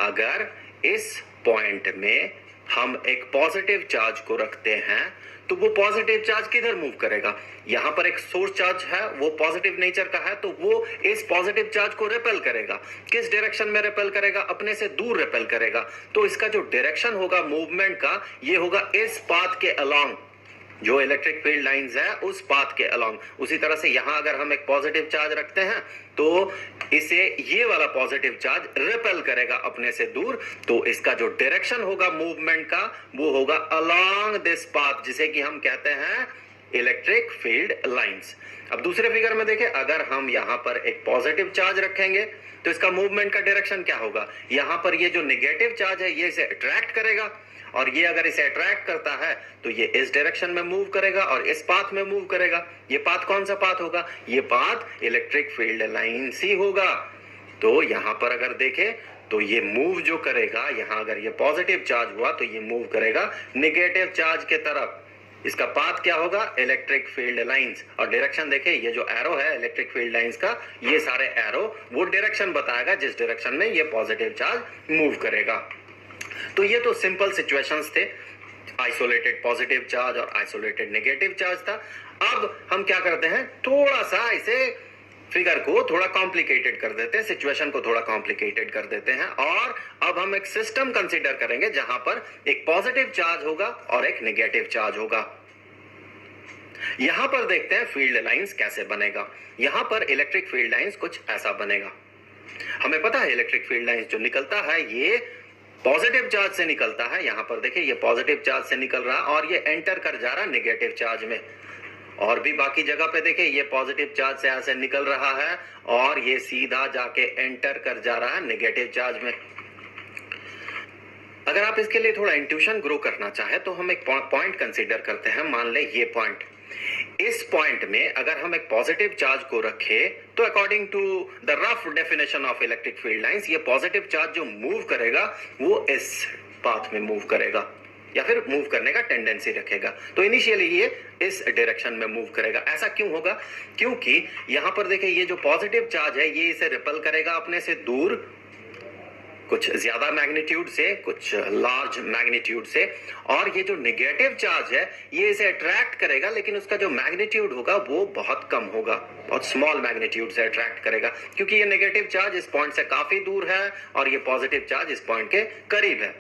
अगर इस पॉइंट में हम एक पॉजिटिव चार्ज को रखते हैं तो वो पॉजिटिव चार्ज किधर मूव करेगा? यहां पर एक सोर्स चार्ज है, वो पॉजिटिव नेचर का है, तो वो इस पॉजिटिव चार्ज को रिपेल करेगा। किस डायरेक्शन में रिपेल करेगा? अपने से दूर रिपेल करेगा। तो इसका जो डायरेक्शन होगा मूवमेंट का, ये होगा इस पाथ के अलोंग, जो इलेक्ट्रिक फील्ड लाइंस है उस पाथ के अलोंग। उसी तरह से यहां अगर हम एक पॉजिटिव चार्ज रखते हैं तो इसे ये वाला पॉजिटिव चार्ज रिपेल करेगा अपने से दूर, तो इसका जो डायरेक्शन होगा मूवमेंट का वो होगा अलोंग दिस पाथ, जिसे कि हम कहते हैं इलेक्ट्रिक फील्ड लाइंस। अब दूसरे फिगर में देखें, अगर हम यहां पर एक पॉजिटिव चार्ज रखेंगे तो इसका मूवमेंट का डायरेक्शन क्या होगा? यहां पर ये जो नेगेटिव चार्ज है ये इसे अट्रैक्ट करेगा, और ये अगर इसे अट्रैक्ट करता है तो ये इस डायरेक्शन में मूव करेगा और इस पाथ में मूव करेगा। ये पाथ कौन सा पाथ होगा? ये पाथ इलेक्ट्रिक फील्ड लाइंस ही होगा। तो यहां पर अगर देखें तो ये मूव जो करेगा, यहां अगर ये पॉजिटिव चार्ज हुआ तो ये मूव करेगा नेगेटिव चार्ज के तरफ। इसका पाथ क्या होगा? Electric field lines. और डायरेक्शन देखें, ये जो एरो है इलेक्ट्रिक फील्ड लाइंस का, ये सारे एरो वो डायरेक्शन बताएगा जिस डायरेक्शन में ये पॉजिटिव चार्ज मूव करेगा। तो ये तो सिंपल सिचुएशंस थे, आइसोलेटेड पॉजिटिव चार्ज और आइसोलेटेड नेगेटिव चार्ज था। अब हम क्या करते हैं, थोड़ा सा इसे फिगर को थोड़ा कॉम्प्लिकेटेड कर देते हैं, सिचुएशन को थोड़ा कॉम्प्लिकेटेड कर देते हैं, और अब हम एक सिस्टम कंसीडर करेंगे जहां पर एक पॉजिटिव चार्ज होगा और एक नेगेटिव चार्ज होगा। यहां पर देखते हैं फील्ड लाइंस कैसे बनेगा। यहां पर इलेक्ट्रिक फील्ड लाइंस कुछ ऐसा बनेगा। हमें पता है इलेक्ट्रिक फील्ड लाइंस जो निकलता है ये पॉजिटिव चार्ज से निकलता है। यहां पर देखिए ये पॉजिटिव चार्ज से निकल रहा है और ये एंटर कर जा रहा है नेगेटिव चार्ज में, और भी बाकी जगह पे देखिए ये पॉजिटिव चार्ज से ऐसे निकल रहा है और ये सीधा जाके एंटर कर जा रहा है नेगेटिव चार्ज में। अगर आप इसके लिए थोड़ा इंट्यूशन ग्रो करना चाहे तो हम एक पॉइंट कंसीडर करते हैं। मान ले ये पॉइंट, इस पॉइंट में अगर हम एक पॉजिटिव चार्ज को रखें तो according to the rough definition of electric field lines, ये पॉजिटिव चार्ज जो मूव करेगा वो इस पाथ में मूव करेगा या फिर मूव करने का टेंडेंसी रखेगा। तो इनिशियली ये इस डायरेक्शन में मूव करेगा। ऐसा क्यों होगा? क्योंकि यहां पर देखिए ये जो पॉजिटिव चार्ज है ये इसे रिपेल करेगा अपने से दूर, कुछ ज्यादा मैग्नीट्यूड से, कुछ लार्ज मैग्नीट्यूड से, और ये जो नेगेटिव चार्ज है ये इसे अट्रैक्ट करेगा, लेकिन उसका जो मैग्नीट्यूड होगा वो बहुत कम होगा, बहुत स्मॉल मैग्नीट्यूड से अट्रैक्ट करेगा, क्योंकि ये नेगेटिव चार्ज इस पॉइंट से काफी दूर है और ये पॉजिटिव चार्ज इस पॉइंट के करीब है।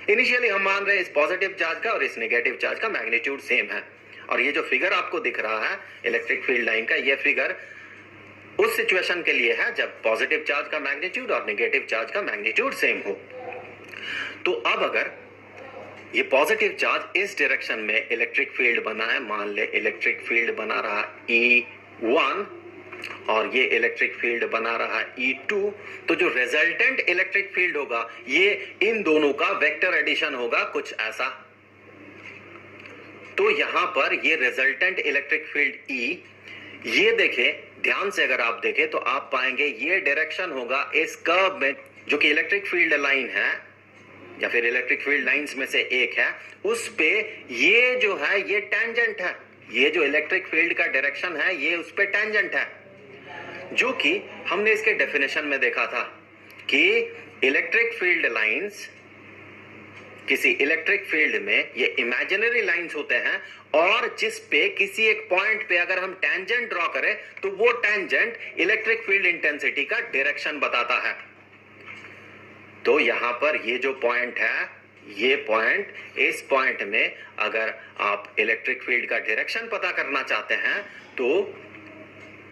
इनिशियली हम मान रहे हैं इस पॉजिटिव चार्ज का और इस नेगेटिव चार्ज का मैग्नीट्यूड सेम है, और ये जो फिगर आपको दिख रहा है इलेक्ट्रिक फील्ड लाइन का, ये फिगर उस सिचुएशन के लिए है जब पॉजिटिव चार्ज का मैग्नीट्यूड और नेगेटिव चार्ज का मैग्नीट्यूड सेम हो। तो अब अगर ये पॉजिटिव चार्ज इस डायरेक्शन में इलेक्ट्रिक फील्ड बना है, मान ले इलेक्ट्रिक फील्ड बना रहा E1 और ये इलेक्ट्रिक फील्ड बना रहा है E2, तो जो रिजल्टेंट इलेक्ट्रिक फील्ड होगा ये इन दोनों का वेक्टर एडिशन होगा कुछ ऐसा। तो यहां पर ये रिजल्टेंट इलेक्ट्रिक फील्ड E, ये देखें ध्यान से, अगर आप देखें तो आप पाएंगे ये डायरेक्शन होगा इस कर्व में, जो कि इलेक्ट्रिक फील्ड लाइन है या फिर इलेक्ट्रिक फील्ड लाइंस में से एक है, उस पे ये जो है ये टेंजेंट है। ये जो इलेक्ट्रिक फील्ड का डायरेक्शन है ये उस पे टेंजेंट है, जो कि हमने इसके डेफिनेशन में देखा था कि इलेक्ट्रिक फील्ड लाइंस, किसी इलेक्ट्रिक फील्ड में ये इमेजिनरी लाइंस होते हैं, और जिस पे किसी एक पॉइंट पे अगर हम टेंजेंट ड्रॉ करें तो वो टेंजेंट इलेक्ट्रिक फील्ड इंटेंसिटी का डायरेक्शन बताता है। तो यहां पर ये जो पॉइंट है, ये पॉइंट, इस पॉइंट में अगर आप इलेक्ट्रिक फील्ड का डायरेक्शन पता करना चाहते हैं तो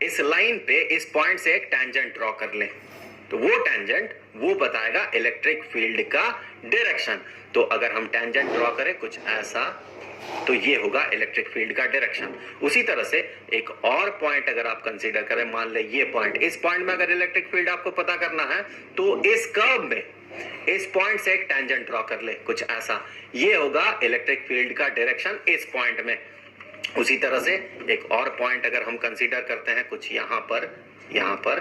इस लाइन पे इस पॉइंट से एक टेंजेंट ड्रॉ कर लें, तो वो टेंजेंट वो बताएगा इलेक्ट्रिक फील्ड का डायरेक्शन। तो अगर हम टेंजेंट ड्रॉ करें कुछ ऐसा, तो ये होगा इलेक्ट्रिक फील्ड का डायरेक्शन। उसी तरह से एक और पॉइंट अगर आप कंसीडर करें, मान ले ये पॉइंट, इस पॉइंट में अगर इलेक्ट्रिक फील्ड आपको पता करना है तो इस कर्व में इस पॉइंट से एक टेंजेंट ड्रॉ कर ले कुछ ऐसा, ये होगा इलेक्ट्रिक फील्ड का डायरेक्शन इस पॉइंट में। उसी तरह से एक और पॉइंट अगर हम कंसीडर करते हैं कुछ यहां पर,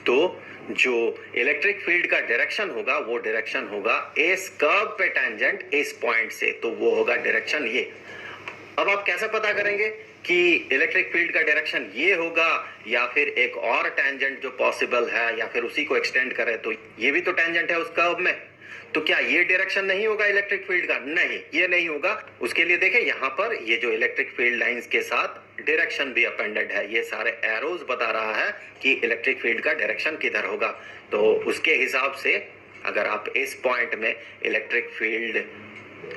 तो जो इलेक्ट्रिक फील्ड का डायरेक्शन होगा वो डायरेक्शन होगा इस कर्व पे टेंजेंट इस पॉइंट से, तो वो होगा डायरेक्शन ये। अब आप कैसे पता करेंगे कि इलेक्ट्रिक फील्ड का डायरेक्शन ये होगा या फिर एक और टेंजेंट जो पॉसिबल है, या फिर उसी को एक्सटेंड करें तो ये भी तो टेंजेंट है उस कर्व में। तो क्या ये डायरेक्शन नहीं होगा इलेक्ट्रिक फील्ड का? नहीं, ये नहीं होगा। उसके लिए देखें यहाँ पर ये जो इलेक्ट्रिक फील्ड लाइंस के साथ डायरेक्शन भी अपेंडेड है, ये सारे एरोज बता रहा है कि इलेक्ट्रिक फील्ड का डायरेक्शन किधर होगा। तो उसके हिसाब से अगर आप इस पॉइंट में इलेक्ट्रिक फील्ड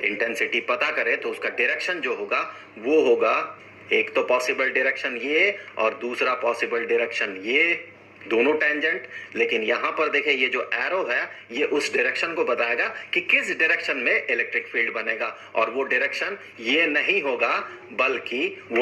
इंटेंसिटी पता करें तो उसका डायरेक्शन जो होगा वो होगा, एक तो पॉसिबल डायरेक्शन ये और दूसरा पॉसिबल डायरेक्शन ये, दोनों टेंजेंट। लेकिन यहां पर देखें ये जो एरो है ये उस डायरेक्शन को बताएगा कि किस डायरेक्शन में इलेक्ट्रिक फील्ड बनेगा, और वो डायरेक्शन ये नहीं होगा बल्कि वो